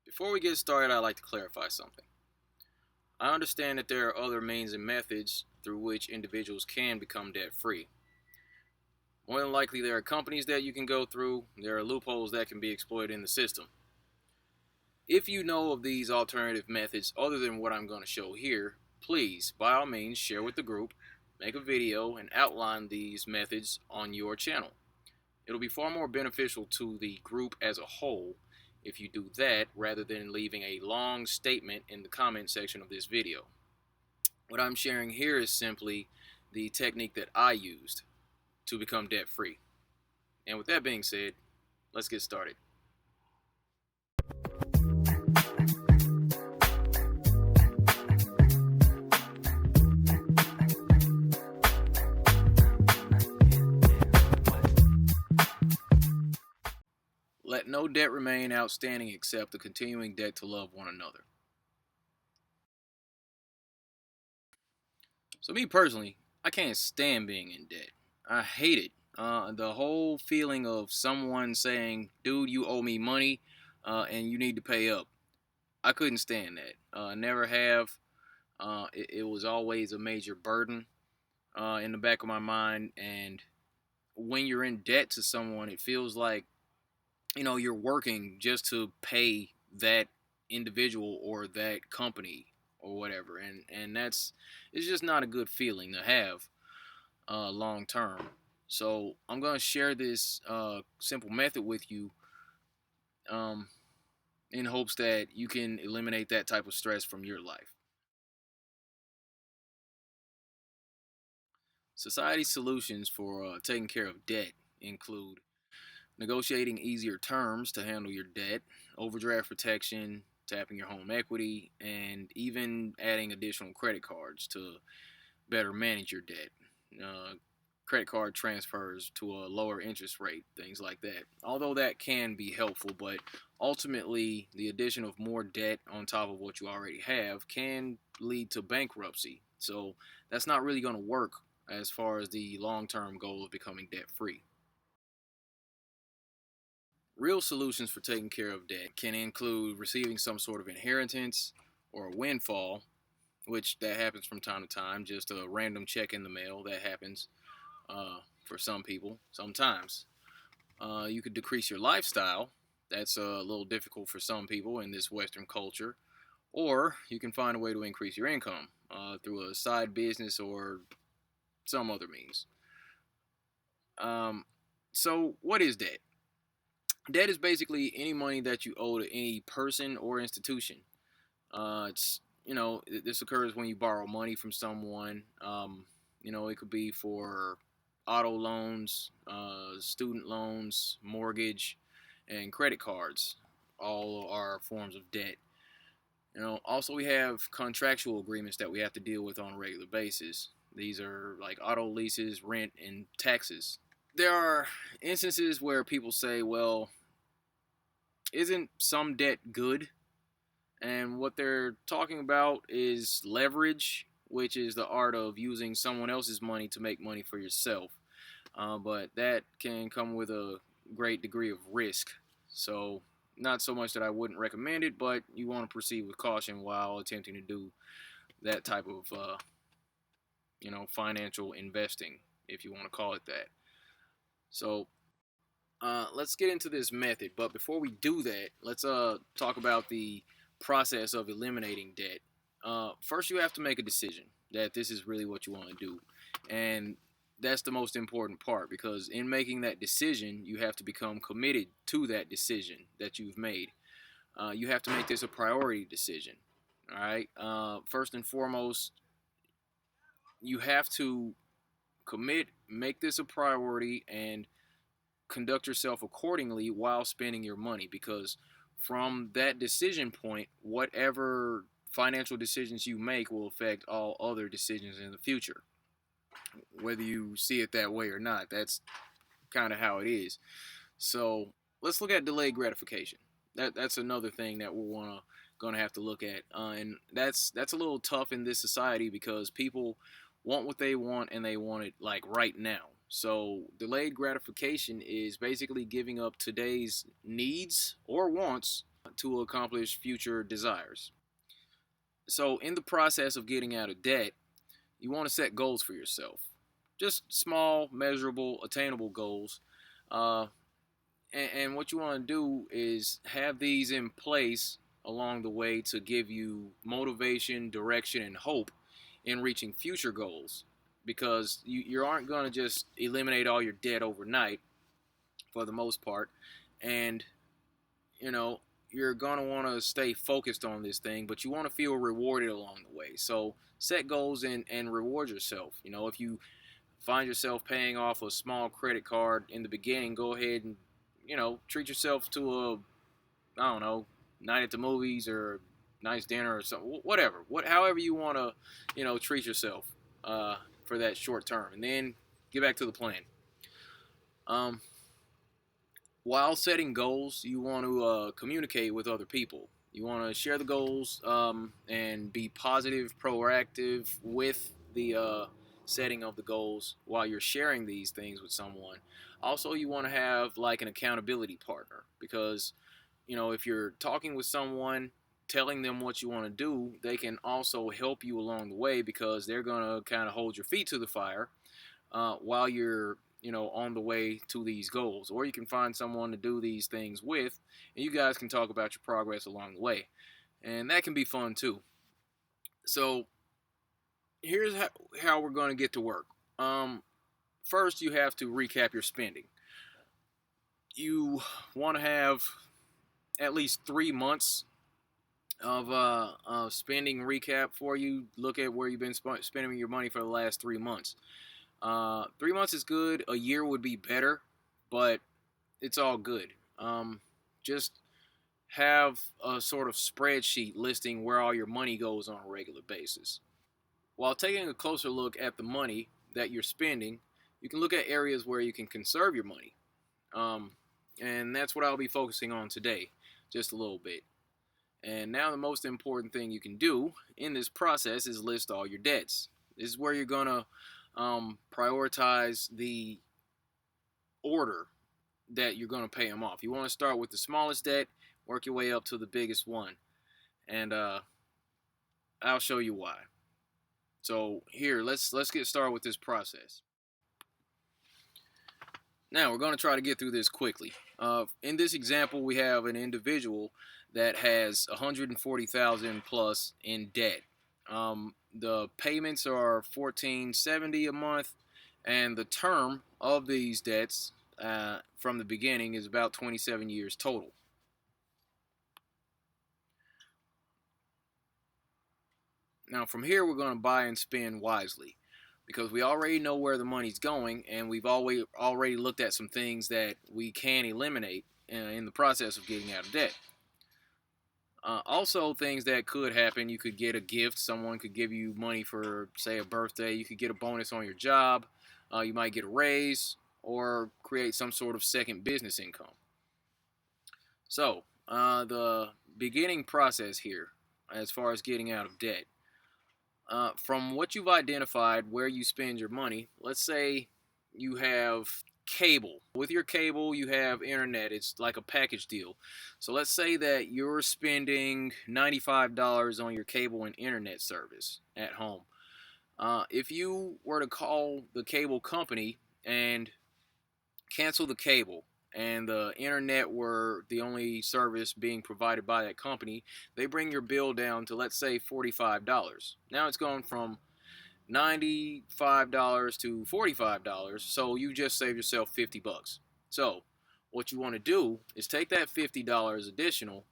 Before we get started, I'd like to clarify something. I understand that there are other means and methods through which individuals can become debt free. More than likely, there are companies that you can go through, there are loopholes that can be exploited in the system. If you know of these alternative methods other than what I'm going to show here, please, by all means, share with the group, make a video, and outline these methods on your channel. It'll be far more beneficial to the group as a whole if you do that rather than leaving a long statement in the comment section of this video. What I'm sharing here is simply the technique that I used to become debt free. And with that being said, let's get started. Let no debt remain outstanding except the continuing debt to love one another. So me personally, I can't stand being in debt. I hate it. The whole feeling of someone saying, dude, you owe me money and you need to pay up. I couldn't stand that. Never have. It was always a major burden in the back of my mind. And when you're in debt to someone, it feels like, you're working just to pay that individual or that company or whatever. And it's just not a good feeling to have long term. So I'm going to share this simple method with you um, in hopes that you can eliminate that type of stress from your life. Society's solutions for taking care of debt include negotiating easier terms to handle your debt, overdraft protection, tapping your home equity, and even adding additional credit cards to better manage your debt. Uh, Credit card transfers to a lower interest rate, things like that. Although that can be helpful, but ultimately, the addition of more debt on top of what you already have can lead to bankruptcy. So that's not really going to work as far as the long term goal of becoming debt free. Real solutions for taking care of debt can include receiving some sort of inheritance or a windfall, which that happens from time to time, just a random check in the mail that happens for some people sometimes. You could decrease your lifestyle. That's a little difficult for some people in this Western culture. Or you can find a way to increase your income through a side business or some other means. Um, so, what is debt? Debt is basically any money that you owe to any person or institution. It's this occurs when you borrow money from someone. It could be for auto loans, student loans, mortgage, and credit cards. All are forms of debt. Also we have contractual agreements that we have to deal with on a regular basis. These are like auto leases, rent, and taxes. There are instances where people say, well, isn't some debt good? And what they're talking about is leverage, which is the art of using someone else's money to make money for yourself. But that can come with a great degree of risk. So, not so much that I wouldn't recommend it, but you want to proceed with caution while attempting to do that type of, financial investing, if you want to call it that. So, let's get into this method. But before we do that, let's talk about the process of eliminating debt. First, you have to make a decision that this is really what you want to do, and that's the most important part because in making that decision, you have to become committed to that decision that you've made. You have to make this a priority decision. All right. First and foremost, you have to make this a priority, and conduct yourself accordingly while spending your money because from that decision point, whatever financial decisions you make will affect all other decisions in the future. Whether you see it that way or not, that's kind of how it is. So let's look at delayed gratification. That's another thing that we're gonna have to look at, and that's a little tough in this society because people want what they want and they want it like right now. So delayed gratification is basically giving up today's needs or wants to accomplish future desires. So, in the process of getting out of debt, you want to set goals for yourself. Just small, measurable, attainable goals. Uh, and what you want to do is have these in place along the way to give you motivation, direction, and hope in reaching future goals. Because you aren't going to just eliminate all your debt overnight for the most part. And, you know, you're going to want to stay focused on this thing, but you want to feel rewarded along the way. So set goals and reward yourself. If you find yourself paying off a small credit card in the beginning, go ahead and, treat yourself to I don't know, night at the movies or nice dinner or something, whatever. However you want to, treat yourself for that short term. And then get back to the plan. Um, while setting goals, you want to communicate with other people. You want to share the goals and be positive, proactive with the setting of the goals while you're sharing these things with someone. Also, you want to have like an accountability partner because, if you're talking with someone, telling them what you want to do, they can also help you along the way because they're going to kind of hold your feet to the fire while you're on the way to these goals. Or you can find someone to do these things with, and you guys can talk about your progress along the way, and that can be fun too. So here's how we're going to get to work. First, you have to recap your spending. You want to have at least 3 months of spending recap for you. Look at where you've been spending your money for the last 3 months. 3 months is good. A year would be better, but it's all good. Just have a sort of spreadsheet listing where all your money goes on a regular basis. While taking a closer look at the money that you're spending, you can look at areas where you can conserve your money. And that's what I'll be focusing on today, just a little bit. And now the most important thing you can do in this process is list all your debts. This is where you're going to prioritize the order that you're going to pay them off. You want to start with the smallest debt, work your way up to the biggest one. And I'll show you why. So here, let's get started with this process. Now we're going to try to get through this quickly. In this example, we have an individual that has $140,000 plus in debt. The payments are $1,470 a month, and the term of these debts from the beginning is about 27 years total. Now from here, we're going to buy and spend wisely, because we already know where the money's going, and we've already looked at some things that we can eliminate in the process of getting out of debt. Also, things that could happen: you could get a gift. Someone could give you money for, say, a birthday. You could get a bonus on your job. You might get a raise or create some sort of second business income. So, the beginning process here, as far as getting out of debt. From what you've identified where you spend your money, let's say you have cable. With your cable, you have internet. It's like a package deal. So let's say that you're spending $95 on your cable and internet service at home. If you were to call the cable company and cancel the cable, and the internet were the only service being provided by that company, they bring your bill down to, let's say, $45. Now it's gone from $95 to $45, so you just saved yourself $50. So what you want to do is take that $50 additional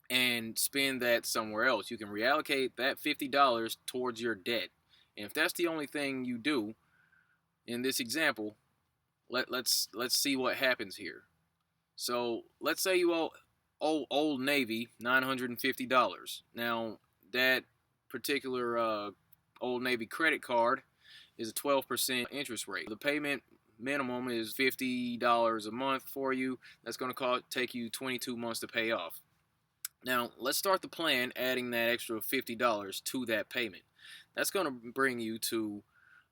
and spend that somewhere else. You can reallocate that $50 towards your debt. And if that's the only thing you do in this example, let's see what happens here. So let's say you owe Old Navy $950. Now that particular Old Navy credit card is a 12% interest rate. The payment minimum is $50 a month for you. That's going to take you 22 months to pay off. Now let's start the plan adding that extra $50 to that payment. That's going to bring you to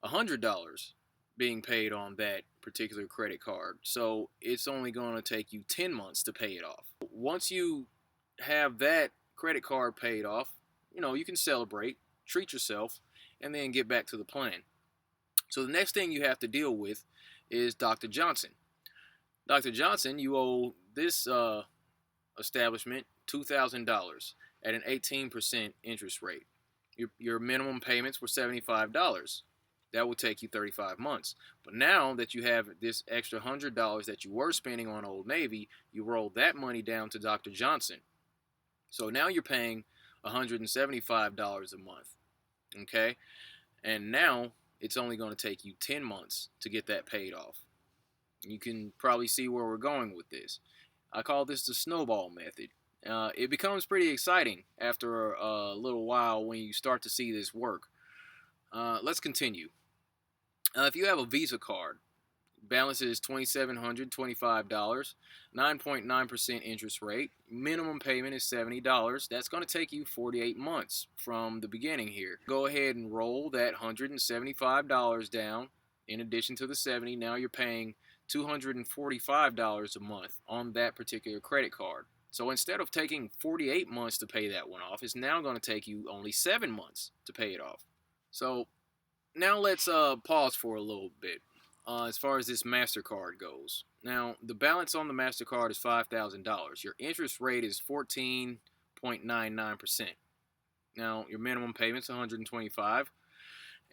$100 being paid on that particular credit card. So it's only going to take you 10 months to pay it off. Once you have that credit card paid off, you can celebrate, treat yourself, and then get back to the plan. So the next thing you have to deal with is Dr. Johnson. Dr. Johnson, you owe this establishment $2,000 at an 18% interest rate. Your minimum payments were $75. That will take you 35 months. But now that you have this extra $100 that you were spending on Old Navy, you roll that money down to Dr. Johnson. So now you're paying $175 a month. Okay? And now it's only going to take you 10 months to get that paid off. You can probably see where we're going with this. I call this the snowball method. It becomes pretty exciting after a little while when you start to see this work. Let's continue. If you have a Visa card, balance is $2,725, 9.9% interest rate. Minimum payment is $70. That's going to take you 48 months from the beginning here. Go ahead and roll that $175 down. In addition to the $70, now you're paying $245 a month on that particular credit card. So instead of taking 48 months to pay that one off, it's now going to take you only 7 months to pay it off. So now let's pause for a little bit as far as this MasterCard goes. Now, the balance on the MasterCard is $5,000. Your interest rate is 14.99%. Now, your minimum payment's $125,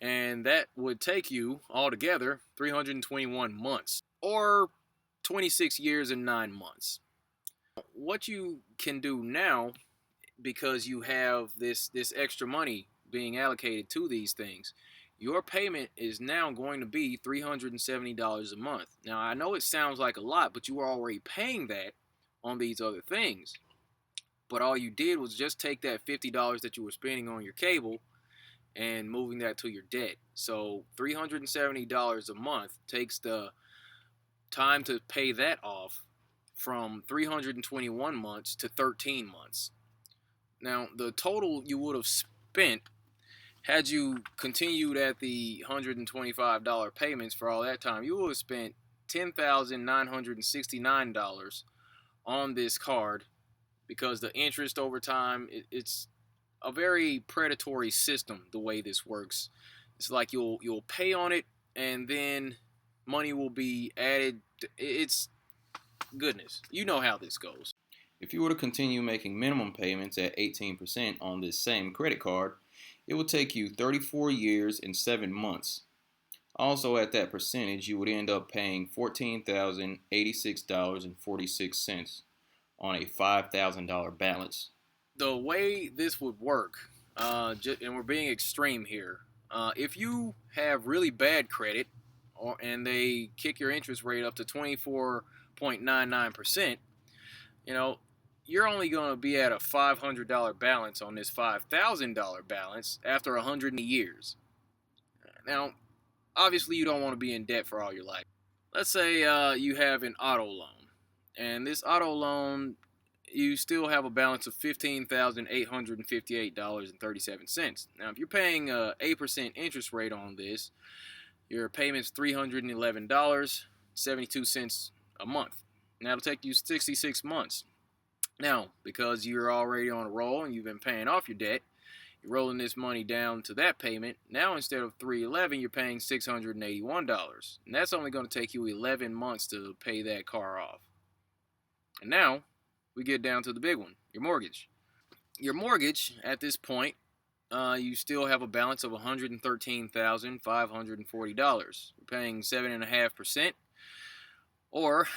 and that would take you altogether 321 months, or 26 years and 9 months. What you can do now, because you have this extra money being allocated to these things, your payment is now going to be $370 a month. Now, I know it sounds like a lot, but you are already paying that on these other things. But all you did was just take that $50 that you were spending on your cable and moving that to your debt. So $370 a month takes the time to pay that off from 321 months to 13 months. Now, the total you would have spent had you continued at the $125 payments for all that time, you would have spent $10,969 on this card, because the interest over time, it's a very predatory system the way this works. It's like you'll pay on it and then money will be added. It's goodness. You know how this goes. If you were to continue making minimum payments at 18% on this same credit card, it would take you 34 years and 7 months. Also, at that percentage, you would end up paying $14,086.46 on a $5,000 balance. The way this would work, and we're being extreme here, if you have really bad credit, and they kick your interest rate up to 24.99%, you're only going to be at a $500 balance on this $5,000 balance after 100 years. Now, obviously, you don't want to be in debt for all your life. Let's say you have an auto loan, and this auto loan, you still have a balance of $15,858.37. Now, if you're paying an 8% interest rate on this, your payment's $311.72 a month. Now, it'll take you 66 months. Now, because you're already on a roll and you've been paying off your debt, you're rolling this money down to that payment. Now, instead of $311, you're paying $681. And that's only going to take you 11 months to pay that car off. And now, we get down to the big one, your mortgage. Your mortgage, at this point, you still have a balance of $113,540. You're paying 7.5%, or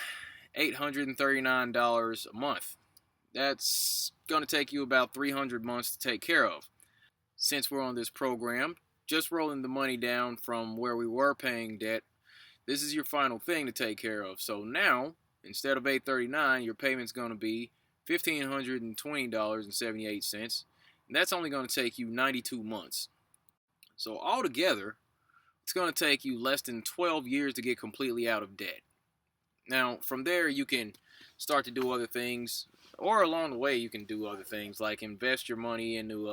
$839 a month. That's going to take you about 300 months to take care of. Since we're on this program, just rolling the money down from where we were paying debt, this is your final thing to take care of. So now, instead of $839, your payment's going to be $1,520.78, and that's only going to take you 92 months. So altogether, it's going to take you less than 12 years to get completely out of debt. Now, from there, you can start to do other things, or along the way, you can do other things like invest your money into,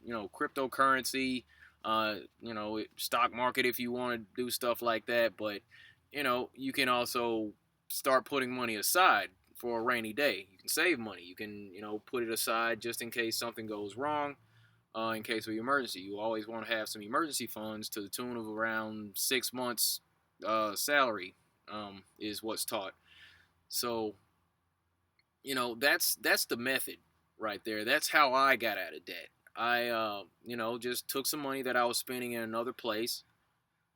cryptocurrency, stock market if you want to do stuff like that. But, you can also start putting money aside for a rainy day. You can save money. You can, put it aside just in case something goes wrong. In case of emergency, you always want to have some emergency funds to the tune of around 6 months' salary, is what's taught. So, that's the method right there. That's how I got out of debt. I, just took some money that I was spending in another place,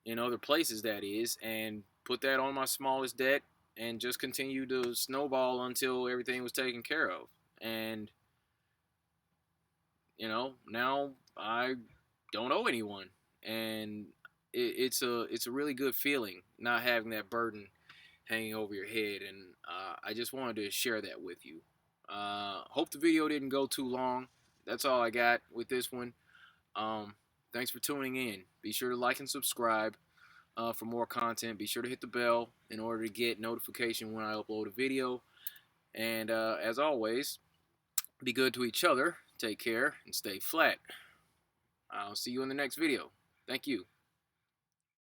in other places that is, and put that on my smallest debt, and just continued to snowball until everything was taken care of. And now I don't owe anyone, and it's a really good feeling not having that burden hanging over your head. And I just wanted to share that with you. Hope the video didn't go too long. That's all I got with this one. Thanks for tuning in. Be sure to like and subscribe for more content. Be sure to hit the bell in order to get notification when I upload a video. And as always, be good to each other. Take care and stay flat. I'll see you in the next video. Thank you.